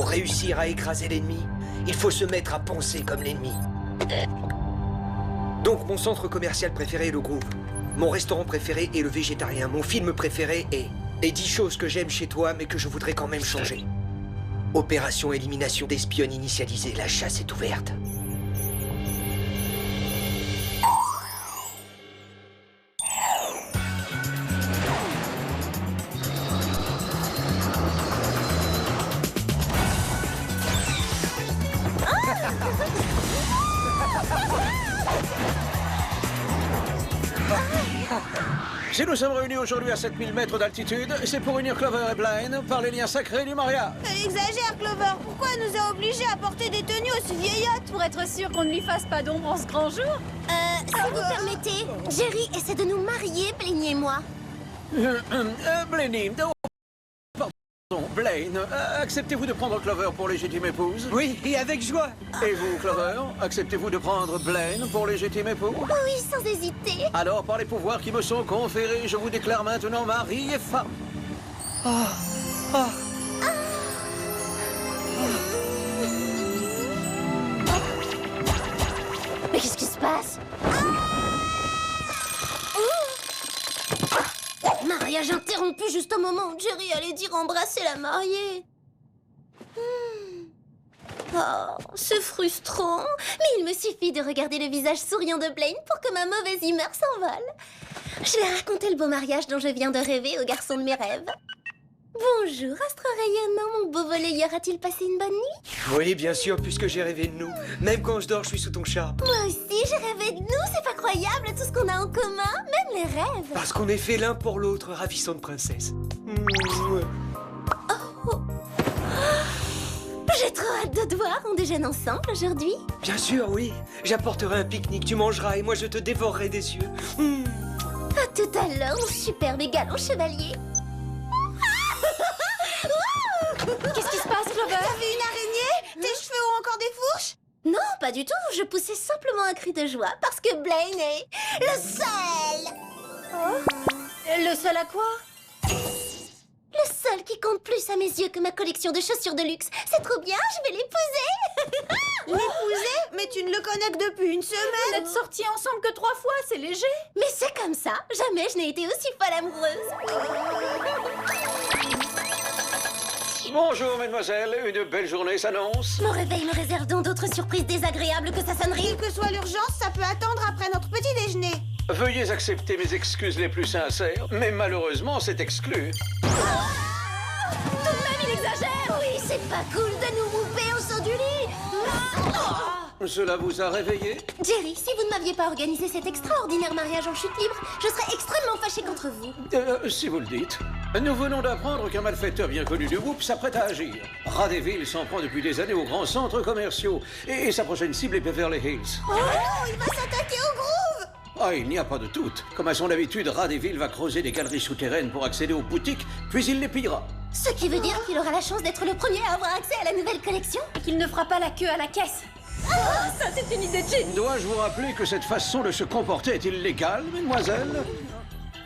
Pour réussir à écraser l'ennemi, il faut se mettre à penser comme l'ennemi. Donc mon centre commercial préféré est le Groove. Mon restaurant préféré est le végétarien. Mon film préféré est... Et 10 choses que j'aime chez toi, mais que je voudrais quand même changer. Opération élimination d'espionnes initialisée. La chasse est ouverte. Si nous sommes réunis aujourd'hui à 7000 mètres d'altitude, c'est pour unir Clover et Blaine par les liens sacrés du mariage. Elle exagère, Clover. Pourquoi elle nous a obligés à porter des tenues aussi vieillottes? Pour être sûr qu'on ne lui fasse pas d'ombre en ce grand jour. Si vous permettez, Jerry essaie de nous marier, Blaine et moi. Blaine, pardon, Blaine, acceptez-vous de prendre Clover pour légitime épouse? Oui, et avec joie. Et vous, Clover, acceptez-vous de prendre Blaine pour légitime époux? Oui, sans hésiter. Alors, par les pouvoirs qui me sont conférés, je vous déclare maintenant mari et femme. Mais qu'est-ce qui se passe? Mariage interrompu juste au moment où Jerry allait dire embrasser la mariée. Oh, c'est frustrant. Mais il me suffit de regarder le visage souriant de Blaine pour que ma mauvaise humeur s'envole. Je vais raconter le beau mariage dont je viens de rêver au garçon de mes rêves. Bonjour, astre rayonnant, mon beau volleyeur, a-t-il passé une bonne nuit? Oui, bien sûr, puisque j'ai rêvé de nous. Même quand je dors, je suis sous ton charme. Moi aussi, j'ai rêvé de nous, c'est pas croyable, tout ce qu'on a en commun, même les rêves. Parce qu'on est fait l'un pour l'autre, ravissante princesse. J'ai trop hâte de te voir, on déjeune ensemble aujourd'hui? Bien sûr, oui. J'apporterai un pique-nique, tu mangeras et moi je te dévorerai des yeux. À tout à l'heure, mon superbe et galant chevalier. Qu'est-ce qui se passe, Clover? T'as vu une araignée? Tes cheveux ont encore des fourches? Non, pas du tout, je poussais simplement un cri de joie parce que Blaine est le seul. Le seul à quoi? Le seul qui compte plus à mes yeux que ma collection de chaussures de luxe. C'est trop bien, je vais l'épouser. L'épouser? Mais tu ne le connais que depuis une Vous semaine. n'êtes sortis ensemble que 3 fois, c'est léger. Mais c'est comme ça, jamais je n'ai été aussi folle amoureuse. Bonjour, mademoiselle. Une belle journée s'annonce. Mon réveil me réserve donc d'autres surprises désagréables que sa sonnerie. Quelle que soit l'urgence, ça peut attendre après notre petit déjeuner. Veuillez accepter mes excuses les plus sincères, mais malheureusement, c'est exclu. Tout de même, il exagère. Oui, c'est pas cool de nous mouper au saut du lit. Cela vous a réveillé? Jerry, si vous ne m'aviez pas organisé cet extraordinaire mariage en chute libre, je serais extrêmement fâchée contre vous. Si vous le dites. Nous venons d'apprendre qu'un malfaiteur bien connu du Whoop s'apprête à agir. Radeville s'en prend depuis des années aux grands centres commerciaux. Et sa prochaine cible est Beverly Hills. Oh, il va s'attaquer au Groove. Ah, il n'y a pas de doute. Comme à son habitude, Radeville va creuser des galeries souterraines pour accéder aux boutiques, puis il les pillera. Ce qui veut dire qu'il aura la chance d'être le premier à avoir accès à la nouvelle collection. Et qu'il ne fera pas la queue à la caisse. Ça, c'est une idée de génie. Dois-je vous rappeler que cette façon de se comporter est illégale, mesdemoiselles?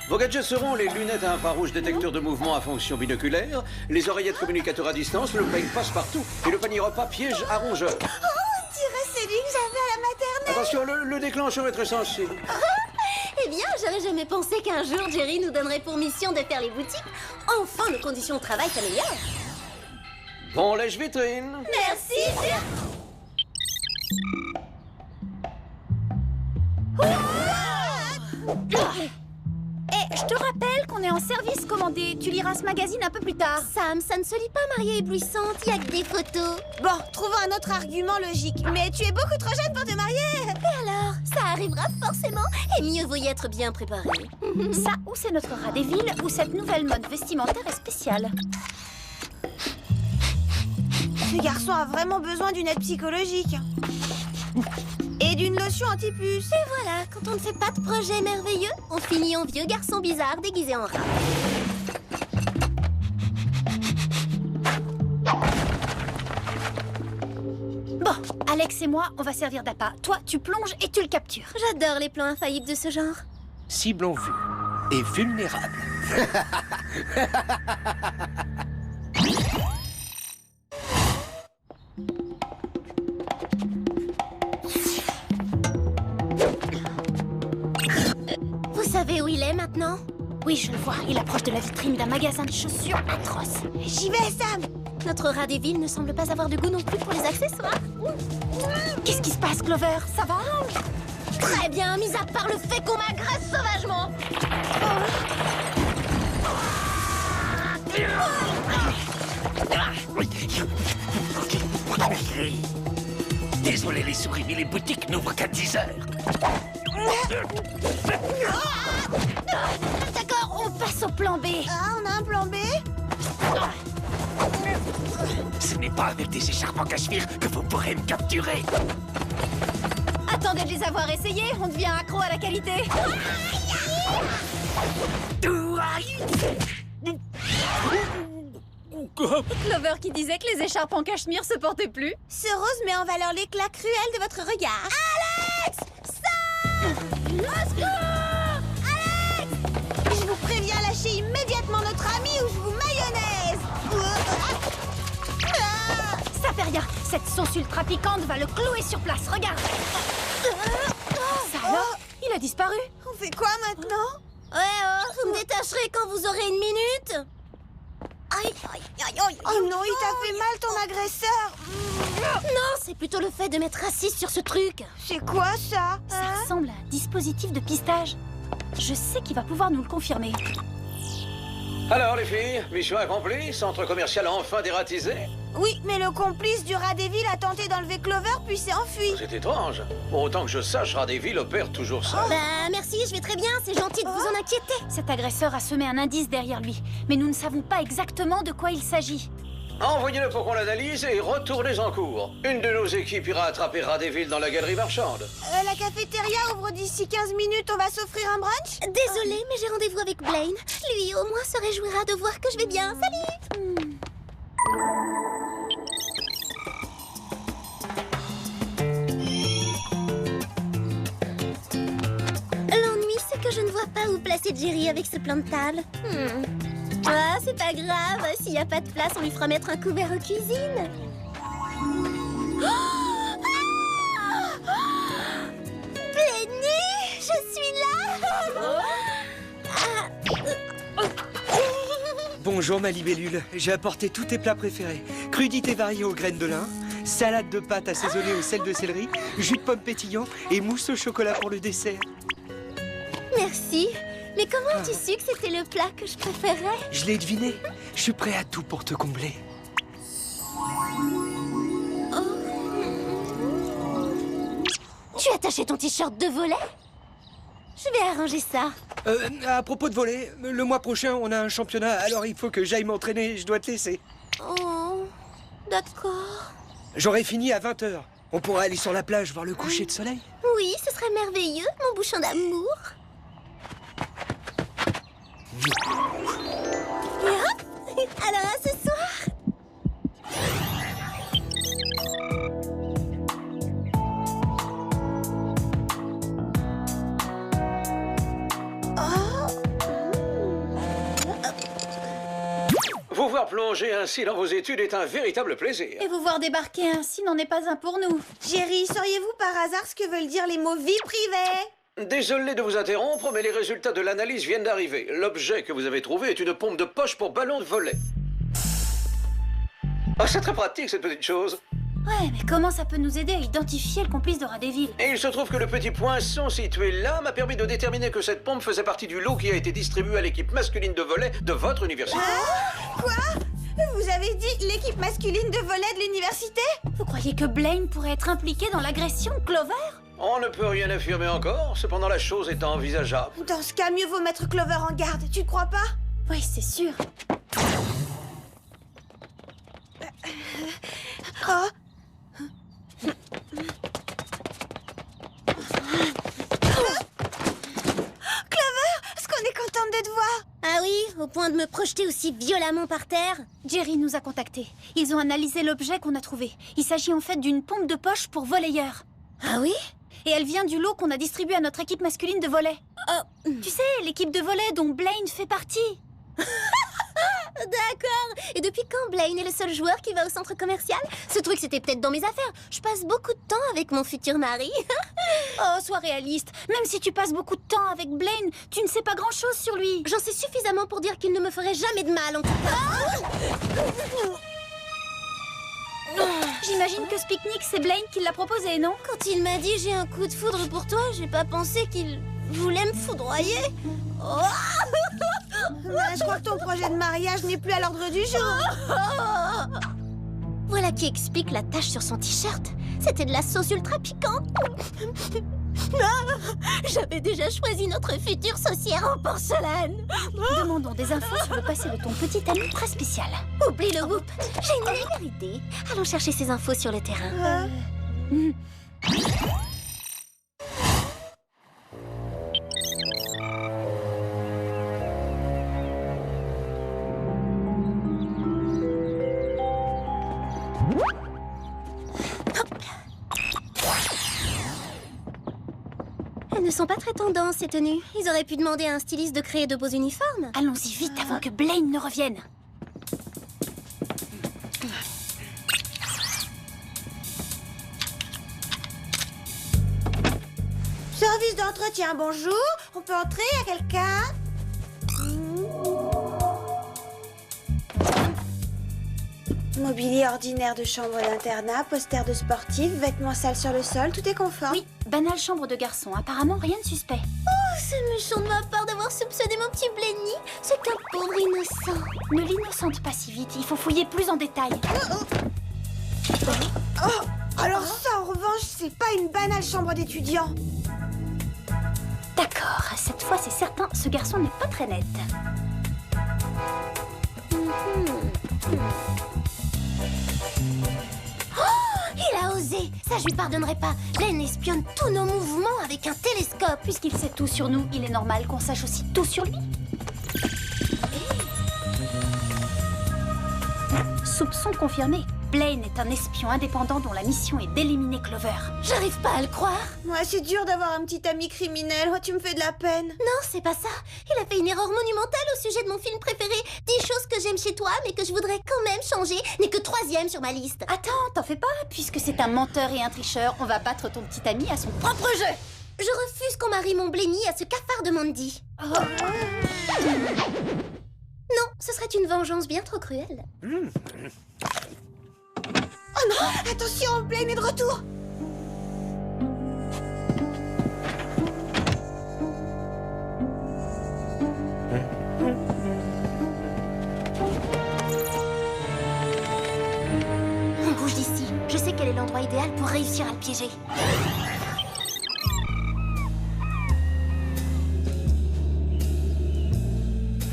Vos gadgets seront les lunettes à infrarouge détecteur de mouvement à fonction binoculaire, les oreillettes communicateurs à distance, le peigne passe-partout et le panier repas piège à rongeur. Oh, on dirait celui que j'avais à la maternelle. Attention, le déclencheur est très sensible. Eh bien, j'aurais jamais pensé qu'un jour Jerry nous donnerait pour mission de faire les boutiques. Enfin, nos conditions de travail s'améliorent. Bon lèche-vitrine. Merci, Et je te rappelle qu'on est en service commandé. Tu liras ce magazine un peu plus tard. Sam, ça ne se lit pas, mariée éblouissante, il y a que des photos. Bon, trouvons un autre argument logique. Mais tu es beaucoup trop jeune pour te marier. Et alors, ça arrivera forcément, et mieux vaut y être bien préparé. Ça, ou c'est notre Radeville, ou cette nouvelle mode vestimentaire est spéciale. Ce garçon a vraiment besoin d'une aide psychologique. Et d'une lotion anti-puce. Et voilà, quand on ne fait pas de projet merveilleux, on finit en vieux garçon bizarre déguisé en rat. Bon, Alex et moi, on va servir d'appât. Toi, tu plonges et tu le captures. J'adore les plans infaillibles de ce genre. Cible en vue et vulnérable. Vous savez où il est maintenant? Oui, je le vois. Il approche de la vitrine d'un magasin de chaussures atroce. J'y vais, Sam. Notre rat des villes ne semble pas avoir de goût non plus pour les accessoires. Qu'est-ce qui se passe, Clover? Ça va? Très bien, mis à part le fait qu'on m'agresse sauvagement. Désolé les souris, mais les boutiques n'ouvrent qu'à 10 heures. D'accord, on passe au plan B. Ah, on a un plan B? Ce n'est pas avec des écharpes en cachemire que vous pourrez me capturer. Attendez de les avoir essayés, on devient accro à la qualité. Clover qui disait que les écharpes en cachemire se portaient plus. Ce rose met en valeur l'éclat cruel de votre regard. Alex! Sam! Au secours! Alex! Je vous préviens, lâchez immédiatement notre ami ou je vous mayonnaise! Ça fait rien, cette sauce ultra piquante va le clouer sur place, regarde. Ça alors? Il a disparu. On fait quoi maintenant? Vous me détacherez quand vous aurez une minute. Aïe, aïe, aïe, aïe. Oh non, il t'a fait mal ton agresseur. Non, c'est plutôt le fait de m'être assise sur ce truc. C'est quoi ça? Ça ressemble à un dispositif de pistage. Je sais qu'il va pouvoir nous le confirmer. Alors les filles, mission accomplie, centre commercial enfin dératisé. Oui, mais le complice du rat des villes a tenté d'enlever Clover puis s'est enfui. C'est étrange. Bon, autant que je sache, Radéville opère toujours ça. Bah merci, je vais très bien, c'est gentil de vous en inquiéter. Cet agresseur a semé un indice derrière lui, mais nous ne savons pas exactement de quoi il s'agit. Envoyez-le pour qu'on l'analyse et retournez en cours. Une de nos équipes ira attraper Radéville dans la galerie marchande. La cafétéria ouvre d'ici 15 minutes, on va s'offrir un brunch? Désolée, mais j'ai rendez-vous avec Blaine. Lui, au moins, se réjouira de voir que je vais bien. Salut! L'ennui, c'est que je ne vois pas où placer Jerry avec ce plan de table. Ah, c'est pas grave. S'il n'y a pas de place, on lui fera mettre un couvert aux cuisines. Blenny, je suis là. Bonjour ma libellule, j'ai apporté tous tes plats préférés. Crudité variée aux graines de lin, salade de pâtes assaisonnée au sel de céleri, jus de pomme pétillant et mousse au chocolat pour le dessert. Merci. Mais comment as-tu su que c'était le plat que je préférais? Je l'ai deviné, je suis prêt à tout pour te combler. Tu as taché ton t-shirt de volet? Je vais arranger ça. À propos de volley, le mois prochain on a un championnat, alors il faut que j'aille m'entraîner, je dois te laisser. Oh, d'accord. J'aurai fini à 20h. On pourra aller sur la plage voir le coucher de soleil. Oui, ce serait merveilleux, mon bouchon d'amour. Et hop! Alors à ce soir! Vous voir plonger ainsi dans vos études est un véritable plaisir. Et vous voir débarquer ainsi n'en est pas un pour nous. Jerry, sauriez-vous par hasard ce que veulent dire les mots vie privée? Désolé de vous interrompre, mais les résultats de l'analyse viennent d'arriver. L'objet que vous avez trouvé est une pompe de poche pour ballon de volley. Ah, c'est très pratique cette petite chose. Ouais, mais comment ça peut nous aider à identifier le complice de Radéville? Et il se trouve que le petit poinçon situé là m'a permis de déterminer que cette pompe faisait partie du lot qui a été distribué à l'équipe masculine de volley de votre université. Quoi? Vous avez dit l'équipe masculine de volley de l'université? Vous croyez que Blaine pourrait être impliqué dans l'agression de Clover? On ne peut rien affirmer encore, cependant la chose est envisageable. Dans ce cas, mieux vaut mettre Clover en garde, tu ne crois pas? Oui, c'est sûr. Oh. Clover, est-ce qu'on est contente de te voir? Ah oui, au point de me projeter aussi violemment par terre. Jerry nous a contactés. Ils ont analysé l'objet qu'on a trouvé. Il s'agit en fait d'une pompe de poche pour volleyeurs. Ah oui? Et elle vient du lot qu'on a distribué à notre équipe masculine de volley. Tu sais, l'équipe de volley dont Blaine fait partie. D'accord. Et depuis quand Blaine est le seul joueur qui va au centre commercial? Ce truc, c'était peut-être dans mes affaires. Je passe beaucoup de temps avec mon futur mari. Oh, sois réaliste. Même si tu passes beaucoup de temps avec Blaine, tu ne sais pas grand-chose sur lui. J'en sais suffisamment pour dire qu'il ne me ferait jamais de mal. J'imagine que ce pique-nique, c'est Blaine qui l'a proposé, non? Quand il m'a dit j'ai un coup de foudre pour toi, j'ai pas pensé qu'il voulait me foudroyer. Oh Je crois que ton projet de mariage n'est plus à l'ordre du jour. Voilà qui explique la tache sur son t-shirt. C'était de la sauce ultra piquante. J'avais déjà choisi notre future saucière en porcelaine. Demandons des infos sur le passé de ton petit ami très spécial. Oublie le whoop. J'ai une meilleure idée. Allons chercher ces infos sur le terrain. Elles ne sont pas très tendances, ces tenues. Ils auraient pu demander à un styliste de créer de beaux uniformes. Allons-y vite avant que Blaine ne revienne. Service d'entretien, bonjour. On peut entrer, à quelqu'un? Mobilier ordinaire de chambre d'internat, poster de sportif, vêtements sales sur le sol, tout est conforme. Oui, banale chambre de garçon. Apparemment, rien de suspect. Oh, c'est méchant de ma part d'avoir soupçonné mon petit Blenny. C'est qu'un pauvre innocent. Ne l'innocente pas si vite. Il faut fouiller plus en détail. Oh, alors ça, en revanche, c'est pas une banale chambre d'étudiant. D'accord, cette fois c'est certain, ce garçon n'est pas très net. Il a osé. Ça, je lui pardonnerai pas. Blaine espionne tous nos mouvements avec un télescope. Puisqu'il sait tout sur nous, il est normal qu'on sache aussi tout sur lui. Soupçon confirmé. Blaine est un espion indépendant dont la mission est d'éliminer Clover. J'arrive pas à le croire. Ouais, c'est dur d'avoir un petit ami criminel. Oh, tu me fais de la peine. Non, c'est pas ça. Il a fait une erreur monumentale au sujet de mon film préféré. 10 choses que j'aime chez toi, mais que je voudrais quand même changer. N'est que 3e sur ma liste. Attends, t'en fais pas. Puisque c'est un menteur et un tricheur, on va battre ton petit ami à son propre jeu. Je refuse qu'on marie mon Blenny à ce cafard de Mandy. Non, ce serait une vengeance bien trop cruelle. Oh non, attention, Blaine est de retour. On bouge d'ici. Je sais quel est l'endroit idéal pour réussir à le piéger.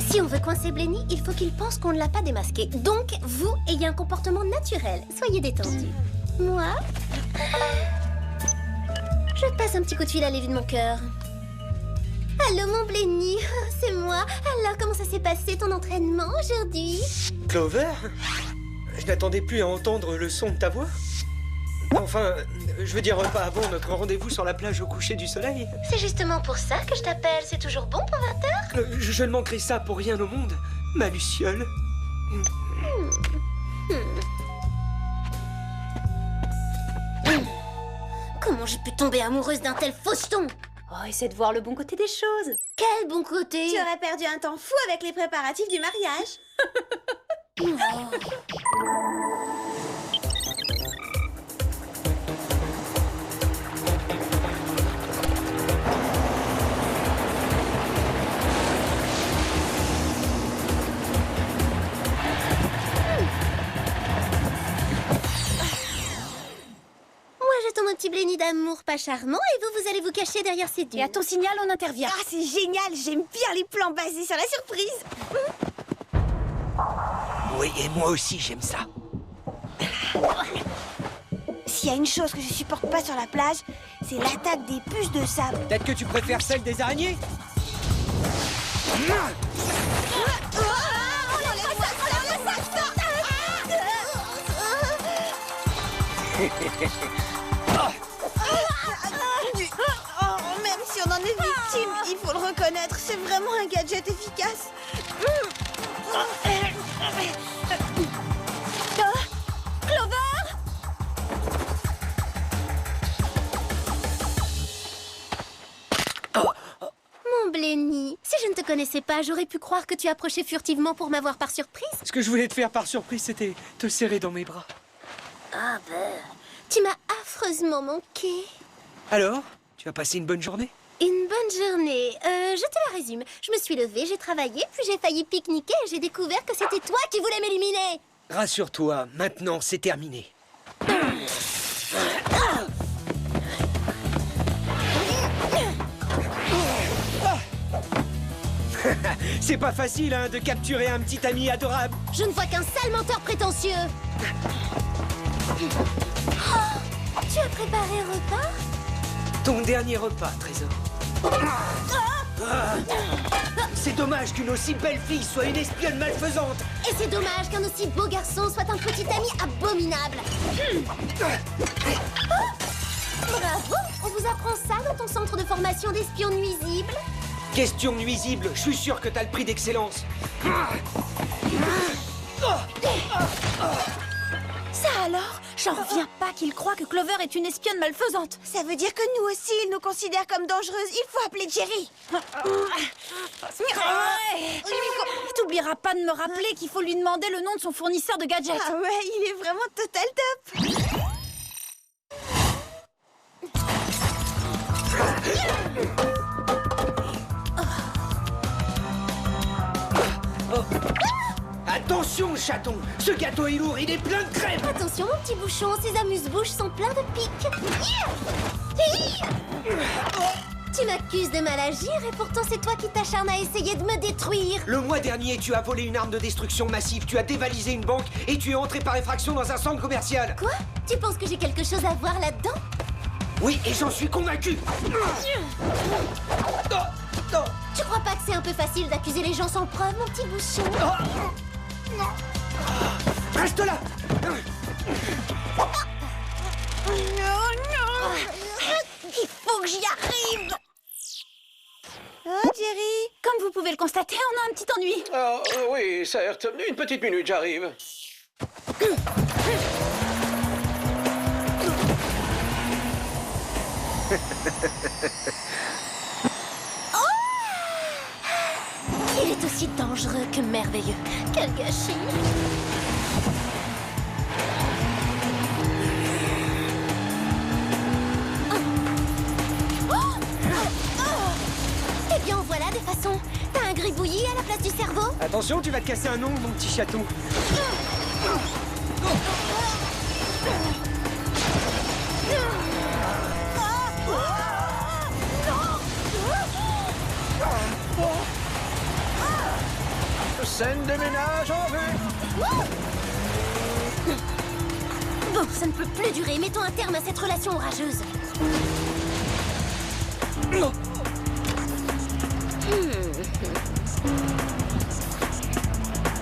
Si on veut coincer Blenny, il faut qu'il pense qu'on ne l'a pas démasqué. Donc, vous ayez un comportement naturel. Soyez détendu. Moi, je passe un petit coup de fil à l'élu de mon cœur. Allô, mon Blenny, c'est moi. Alors, comment ça s'est passé ton entraînement aujourd'hui? Clover? Je n'attendais plus à entendre le son de ta voix. Enfin, je veux dire, pas avant notre rendez-vous sur la plage au coucher du soleil. C'est justement pour ça que je t'appelle. C'est toujours bon pour 20 h? Je ne manquerai ça pour rien au monde, ma Luciole. Comment j'ai pu tomber amoureuse d'un tel faucheton? Oh, essaie de voir le bon côté des choses. Quel bon côté! Tu aurais perdu un temps fou avec les préparatifs du mariage. J'attends un petit Blenny d'amour pas charmant et vous allez vous cacher derrière ces dunes. Et à ton signal, on intervient. Ah, c'est génial, j'aime bien les plans basés sur la surprise. Oui, et moi aussi, j'aime ça. S'il y a une chose que je supporte pas sur la plage, c'est l'attaque des puces de sable. Peut-être que tu préfères celle des araignées? Oh, même si on en est victime, il faut le reconnaître, c'est vraiment un gadget efficace. Blenny. Si je ne te connaissais pas, j'aurais pu croire que tu approchais furtivement pour m'avoir par surprise. Ce que je voulais te faire par surprise, c'était te serrer dans mes bras. Ah ben... Tu m'as affreusement manqué. Alors, tu as passé une bonne journée? Une bonne journée. Je te la résume. Je me suis levée, j'ai travaillé, puis j'ai failli pique-niquer et j'ai découvert que c'était toi qui voulais m'éliminer. Rassure-toi, maintenant c'est terminé. C'est pas facile, hein, de capturer un petit ami adorable. Je ne vois qu'un sale menteur prétentieux. Oh, tu as préparé un repas? Ton dernier repas, Trésor. C'est dommage qu'une aussi belle fille soit une espionne malfaisante. Et c'est dommage qu'un aussi beau garçon soit un petit ami abominable. Oh, bravo! On vous apprend ça dans ton centre de formation d'espions nuisibles? Question nuisible, je suis sûr que t'as le prix d'excellence. Ça alors? J'en reviens pas qu'il croit que Clover est une espionne malfaisante. Ça veut dire que nous aussi, ils nous considèrent comme dangereuses. Il faut appeler Jerry. T'oublieras pas de me rappeler qu'il faut lui demander le nom de son fournisseur de gadgets. Ah ouais, il est vraiment total top. Attention, chaton, ce gâteau est lourd, il est plein de crème. Attention, mon petit bouchon, ces amuse-bouches sont pleins de pics. Tu m'accuses de mal agir et pourtant c'est toi qui t'acharnes à essayer de me détruire. Le mois dernier, tu as volé une arme de destruction massive, tu as dévalisé une banque et tu es entré par effraction dans un centre commercial. Quoi? Tu penses que j'ai quelque chose à voir là-dedans? Oui, et j'en suis convaincu. Tu crois pas que c'est un peu facile d'accuser les gens sans preuve, mon petit bouchon? Reste là. Il faut que j'y arrive. Oh, Jerry. Comme vous pouvez le constater, on a un petit ennui. Oh, oui, certes. Une petite minute, j'arrive. Il est aussi dangereux que merveilleux. Quel gâchis! Eh bien, voilà des façons. T'as un gribouillis à la place du cerveau? Attention, tu vas te casser un ongle, mon petit chaton. Scène de ménage en vue. Bon, ça ne peut plus durer. Mettons un terme à cette relation orageuse.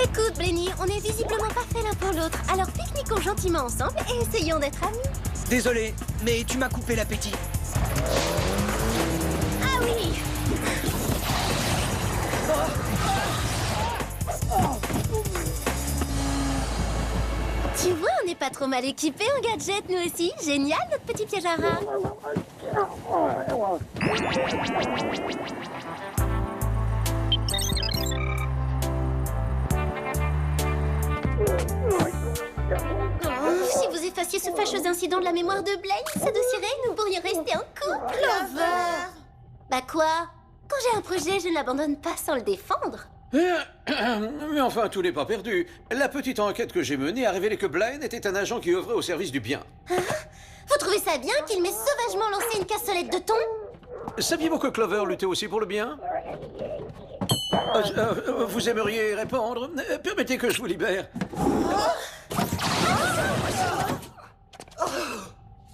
Écoute, Blenny, on est visiblement pas fait l'un pour l'autre. Alors pique-niquons gentiment ensemble et essayons d'être amis. Désolé, mais tu m'as coupé l'appétit. Ah oui! Tu vois, on n'est pas trop mal équipés en gadgets, nous aussi. Génial, notre petit piège à rats. Si vous effaciez ce fâcheux incident de la mémoire de Blaine, ça dossirait, nous pourrions rester en couple. Clover. Bah quoi? Quand j'ai un projet, je ne l'abandonne pas sans le défendre. Mais enfin, tout n'est pas perdu. La petite enquête que j'ai menée a révélé que Blaine était un agent qui œuvrait au service du bien. Vous trouvez ça bien qu'il m'ait sauvagement lancé une cassolette de thon? Saviez-vous que Clover luttait aussi pour le bien? Vous aimeriez répondre? Permettez que je vous libère.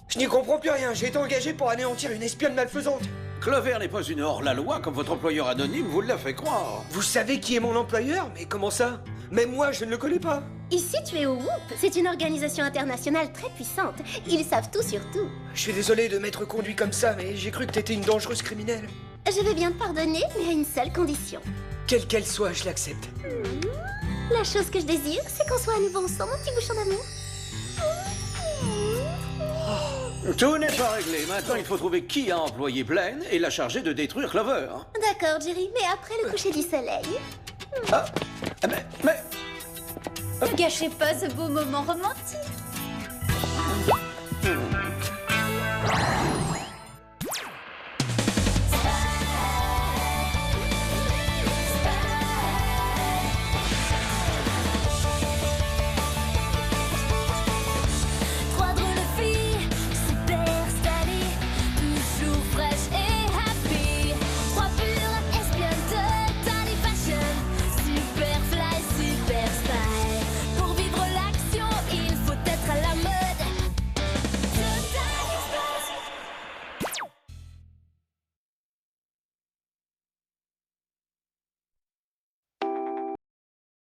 Je n'y comprends plus rien, j'ai été engagé pour anéantir une espionne malfaisante. Clover n'est pas une hors-la-loi comme votre employeur anonyme vous l'a fait croire. Vous savez qui est mon employeur? Mais comment ça? Même moi, je ne le connais pas. Ici, tu es au WHOOP. C'est une organisation internationale très puissante. Ils savent tout sur tout. Je suis désolé de m'être conduit comme ça, mais j'ai cru que t'étais une dangereuse criminelle. Je vais bien te pardonner, mais à une seule condition. Quelle qu'elle soit, je l'accepte. La chose que je désire, c'est qu'on soit à nouveau ensemble, mon petit bouchon d'amour. Tout n'est pas réglé. Maintenant, il faut trouver qui a employé Blaine et l'a chargé de détruire Clover. D'accord, Jerry, mais après le coucher du soleil. Ah, mais... Ne gâchez pas ce beau moment romantique.